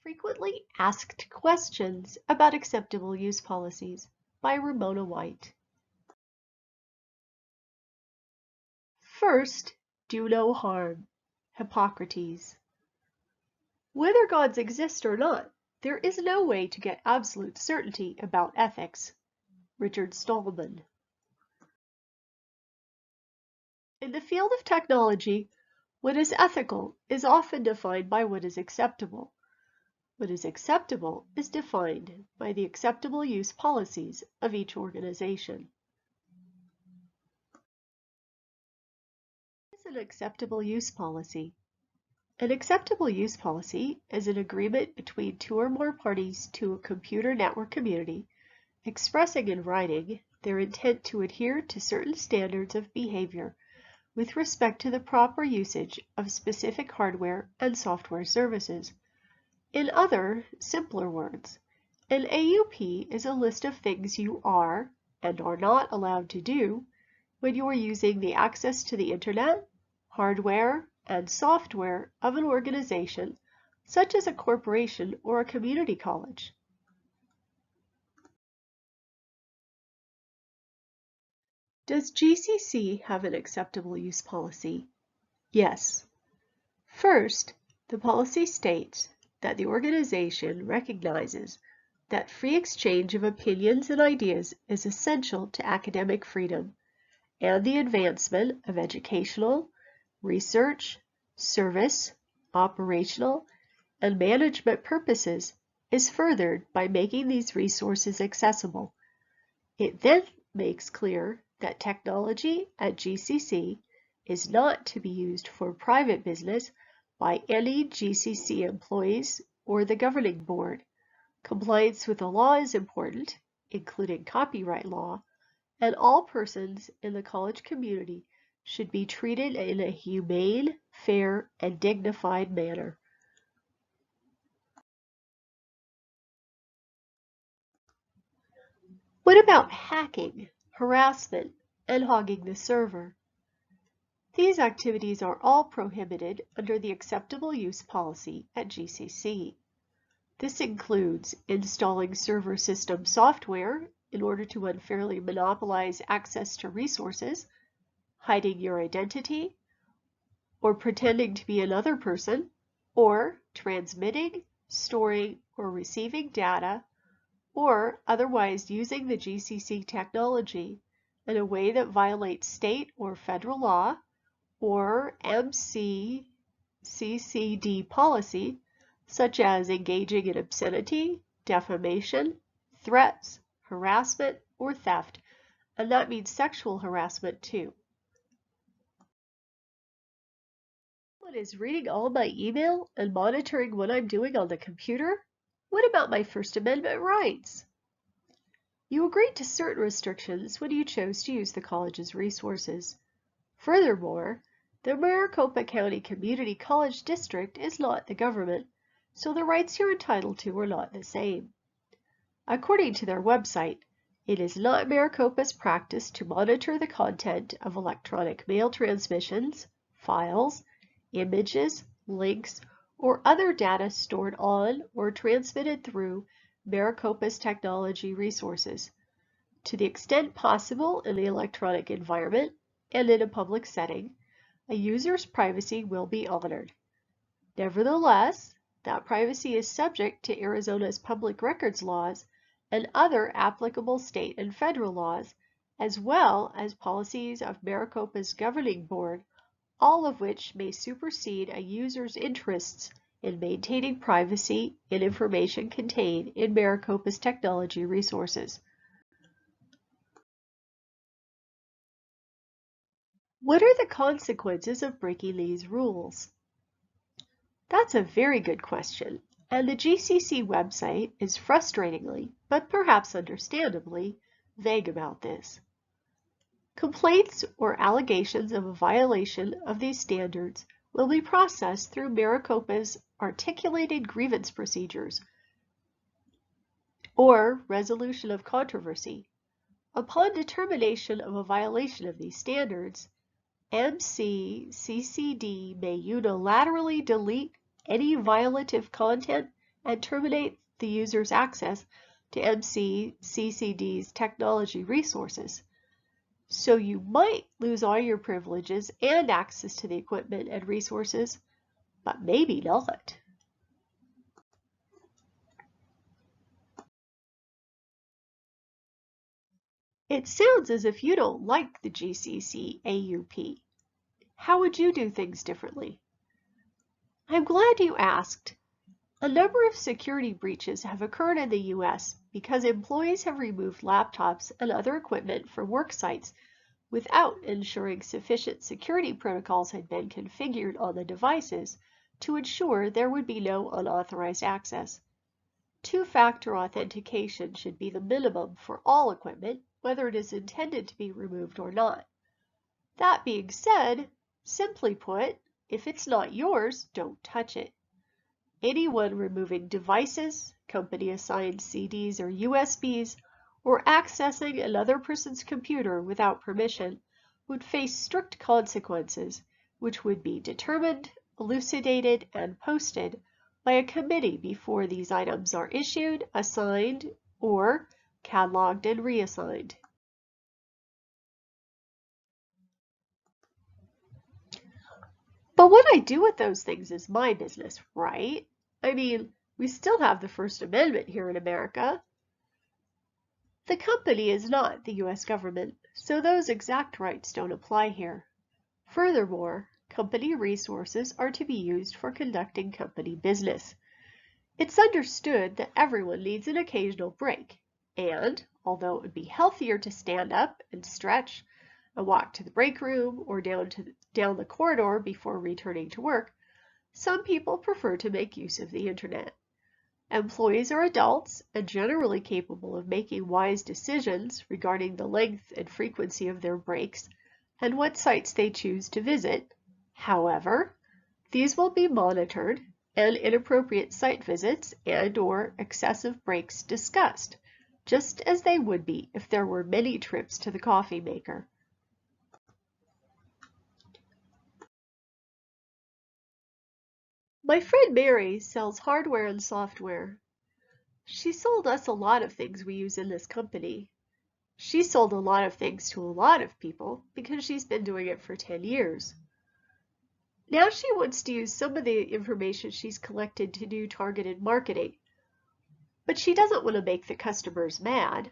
Frequently Asked Questions About Acceptable Use Policies by Ramona White. First, do no harm. Hippocrates. Whether gods exist or not, there is no way to get absolute certainty about ethics. Richard Stallman. In the field of technology, what is ethical is often defined by what is acceptable. What is acceptable is defined by the acceptable use policies of each organization. What is an acceptable use policy? An acceptable use policy is an agreement between two or more parties to a computer network community expressing in writing their intent to adhere to certain standards of behavior with respect to the proper usage of specific hardware and software services. In other, simpler words, an AUP is a list of things you are and are not allowed to do when you are using the access to the internet, hardware, and software of an organization such as a corporation or a community college. Does GCC have an acceptable use policy? Yes. First, the policy states that the organization recognizes that free exchange of opinions and ideas is essential to academic freedom and the advancement of educational, research, service, operational, and management purposes is furthered by making these resources accessible. It then makes clear that technology at GCC is not to be used for private business by any GCC employees or the governing board. Compliance with the law is important, including copyright law, and all persons in the college community should be treated in a humane, fair, and dignified manner. What about hacking, harassment, and hogging the server? These activities are all prohibited under the acceptable use policy at GCC. This includes installing server system software in order to unfairly monopolize access to resources, hiding your identity, or pretending to be another person, or transmitting, storing, or receiving data, or otherwise using the GCC technology in a way that violates state or federal law or MCCCD policy, such as engaging in obscenity, defamation, threats, harassment, or theft, and that means sexual harassment too. Someone is reading all my email and monitoring what I'm doing on the computer? What about my First Amendment rights? You agreed to certain restrictions when you chose to use the college's resources. Furthermore, the Maricopa County Community College District is not the government, so the rights you're entitled to are not the same. According to their website, it is not Maricopa's practice to monitor the content of electronic mail transmissions, files, images, links, or other data stored on or transmitted through Maricopa's technology resources. To the extent possible in the electronic environment and in a public setting, a user's privacy will be honored. Nevertheless, that privacy is subject to Arizona's public records laws and other applicable state and federal laws, as well as policies of Maricopa's governing board, all of which may supersede a user's interests in maintaining privacy in information contained in Maricopa's technology resources. What are the consequences of breaking these rules? That's a very good question, and the GCC website is frustratingly, but perhaps understandably, vague about this. Complaints or allegations of a violation of these standards will be processed through Maricopa's articulated grievance procedures or resolution of controversy. Upon determination of a violation of these standards, MCCCD may unilaterally delete any violative content and terminate the user's access to MCCCD's technology resources. So you might lose all your privileges and access to the equipment and resources, but maybe not. It sounds as if you don't like the GCC AUP. How would you do things differently? I'm glad you asked. A number of security breaches have occurred in the US because employees have removed laptops and other equipment from work sites without ensuring sufficient security protocols had been configured on the devices to ensure there would be no unauthorized access. Two-factor authentication should be the minimum for all equipment, whether it is intended to be removed or not. That being said, simply put, if it's not yours, don't touch it. Anyone removing devices, company-assigned CDs or USBs, or accessing another person's computer without permission would face strict consequences, which would be determined, elucidated, and posted by a committee before these items are issued, assigned, or cataloged and reassigned. But what I do with those things is my business, right? I mean, we still have the First Amendment here in America. The company is not the US government, so those exact rights don't apply here. Furthermore, company resources are to be used for conducting company business. It's understood that everyone needs an occasional break, and although it would be healthier to stand up and stretch and walk to the break room or down the corridor before returning to work, some people prefer to make use of the internet. Employees are adults and generally capable of making wise decisions regarding the length and frequency of their breaks and what sites they choose to visit. However, these will be monitored and inappropriate site visits and/or excessive breaks discussed, just as they would be if there were many trips to the coffee maker. My friend Mary sells hardware and software. She sold us a lot of things we use in this company. She sold a lot of things to a lot of people because she's been doing it for 10 years. Now she wants to use some of the information she's collected to do targeted marketing, but she doesn't want to make the customers mad.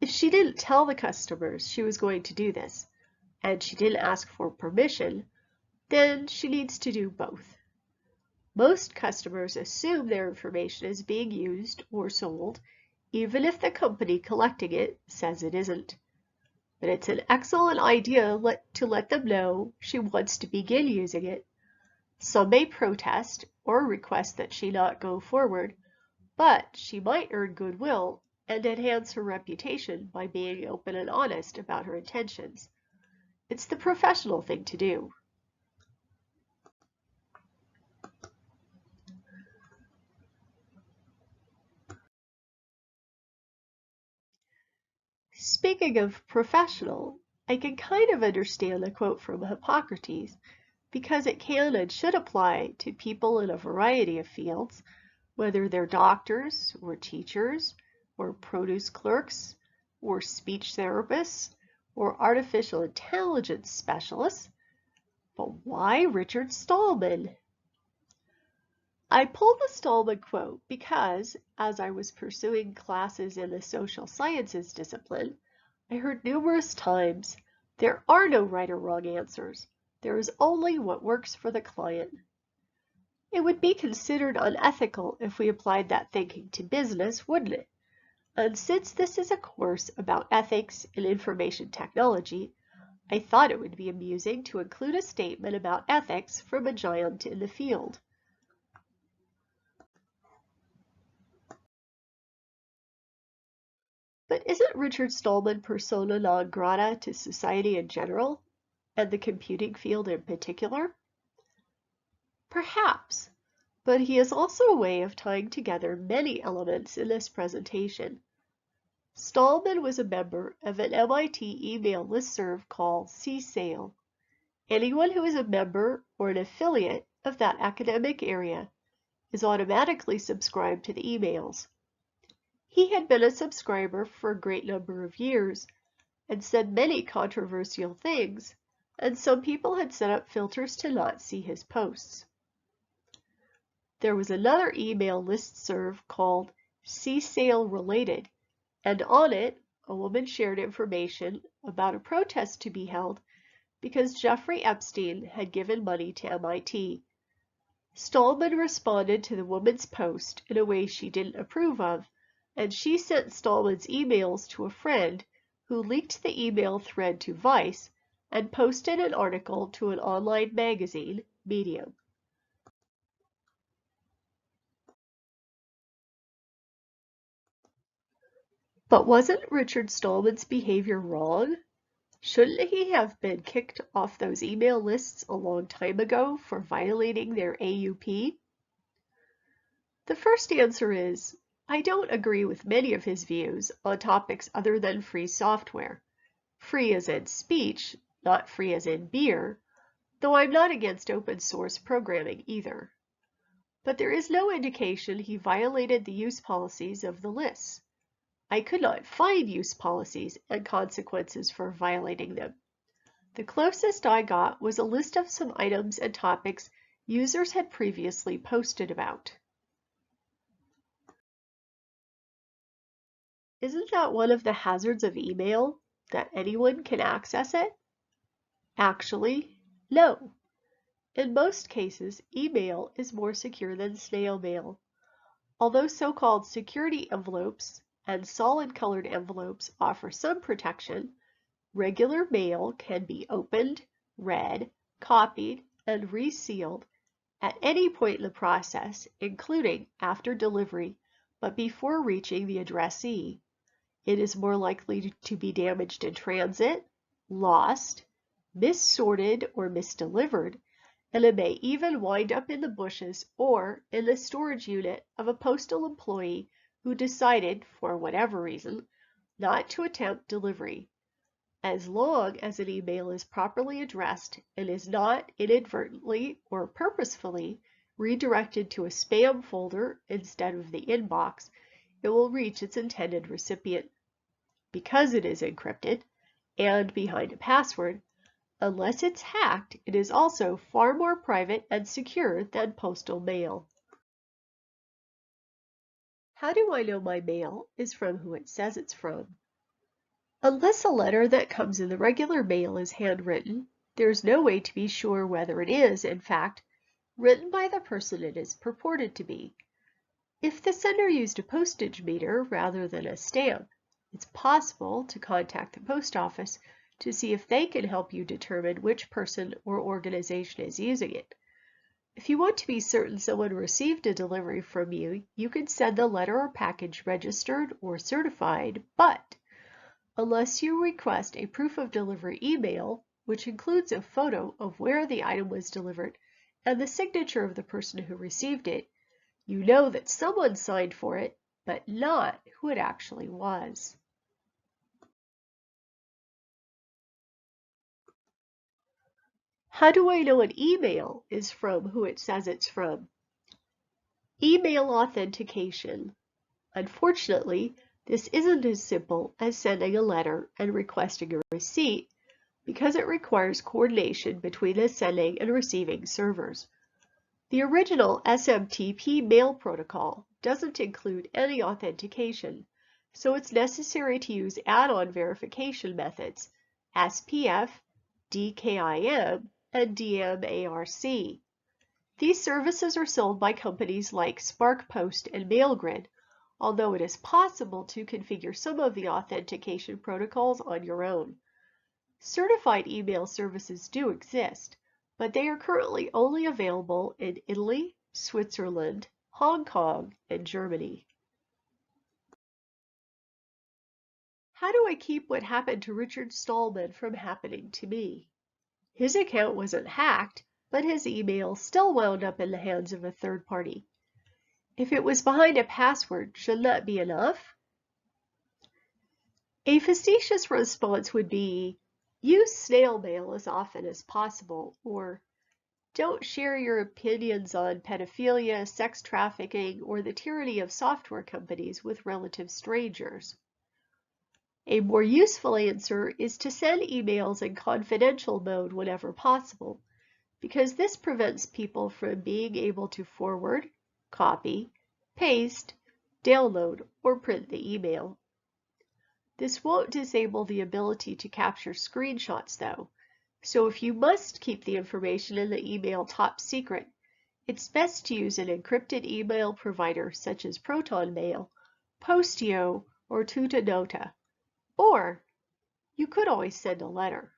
If she didn't tell the customers she was going to do this, and she didn't ask for permission, then she needs to do both. Most customers assume their information is being used or sold, even if the company collecting it says it isn't. But it's an excellent idea to let them know she wants to begin using it. Some may protest or request that she not go forward, but she might earn goodwill and enhance her reputation by being open and honest about her intentions. It's the professional thing to do. Speaking of professional, I can kind of understand the quote from Hippocrates because it can and should apply to people in a variety of fields, whether they're doctors or teachers or produce clerks or speech therapists or artificial intelligence specialists. But why Richard Stallman? I pulled the Stallman quote because, as I was pursuing classes in the social sciences discipline, I heard numerous times, there are no right or wrong answers. There is only what works for the client. It would be considered unethical if we applied that thinking to business, wouldn't it? And since this is a course about ethics and information technology, I thought it would be amusing to include a statement about ethics from a giant in the field. But isn't Richard Stallman persona non grata to society in general, and the computing field in particular? Perhaps, but he is also a way of tying together many elements in this presentation. Stallman was a member of an MIT email listserv called CSAIL. Anyone who is a member or an affiliate of that academic area is automatically subscribed to the emails. He had been a subscriber for a great number of years and said many controversial things, and some people had set up filters to not see his posts. There was another email listserv called CSAIL Related, and on it, a woman shared information about a protest to be held because Jeffrey Epstein had given money to MIT. Stallman responded to the woman's post in a way she didn't approve of, and she sent Stallman's emails to a friend who leaked the email thread to Vice and posted an article to an online magazine, Medium. But wasn't Richard Stallman's behavior wrong? Shouldn't he have been kicked off those email lists a long time ago for violating their AUP? The first answer is, I don't agree with many of his views on topics other than free software. Free as in speech, not free as in beer, though I'm not against open source programming either. But there is no indication he violated the use policies of the lists. I could not find use policies and consequences for violating them. The closest I got was a list of some items and topics users had previously posted about. Isn't that one of the hazards of email, that anyone can access it? Actually, no. In most cases, email is more secure than snail mail. Although so-called security envelopes and solid-colored envelopes offer some protection, regular mail can be opened, read, copied, and resealed at any point in the process, including after delivery, but before reaching the addressee. It is more likely to be damaged in transit, lost, missorted, or misdelivered, and it may even wind up in the bushes or in the storage unit of a postal employee who decided, for whatever reason, not to attempt delivery. As long as an email is properly addressed and is not inadvertently or purposefully redirected to a spam folder instead of the inbox, it will reach its intended recipient. Because it is encrypted and behind a password, unless it's hacked, it is also far more private and secure than postal mail. How do I know my mail is from who it says it's from? Unless a letter that comes in the regular mail is handwritten, there's no way to be sure whether it is, in fact, written by the person it is purported to be. If the sender used a postage meter rather than a stamp, it's possible to contact the post office to see if they can help you determine which person or organization is using it. If you want to be certain someone received a delivery from you, you can send the letter or package registered or certified, but unless you request a proof of delivery email, which includes a photo of where the item was delivered and the signature of the person who received it, you know that someone signed for it, but not who it actually was. How do I know an email is from who it says it's from? Email authentication. Unfortunately, this isn't as simple as sending a letter and requesting a receipt because it requires coordination between the sending and receiving servers. The original SMTP mail protocol doesn't include any authentication, so it's necessary to use add-on verification methods, SPF, DKIM, and DMARC. These services are sold by companies like SparkPost and Mailgrid, although it is possible to configure some of the authentication protocols on your own. Certified email services do exist, but they are currently only available in Italy, Switzerland, Hong Kong, and Germany. How do I keep what happened to Richard Stallman from happening to me? His account wasn't hacked, but his email still wound up in the hands of a third party. If it was behind a password, shouldn't that be enough? A facetious response would be, use snail mail as often as possible, or Don't share your opinions on pedophilia, sex trafficking, or the tyranny of software companies with relative strangers. A more useful answer is to send emails in confidential mode whenever possible, because this prevents people from being able to forward, copy, paste, download, or print the email. This won't disable the ability to capture screenshots though, so if you must keep the information in the email top secret, it's best to use an encrypted email provider such as ProtonMail, Postio, or Tutanota. Or you could always send a letter.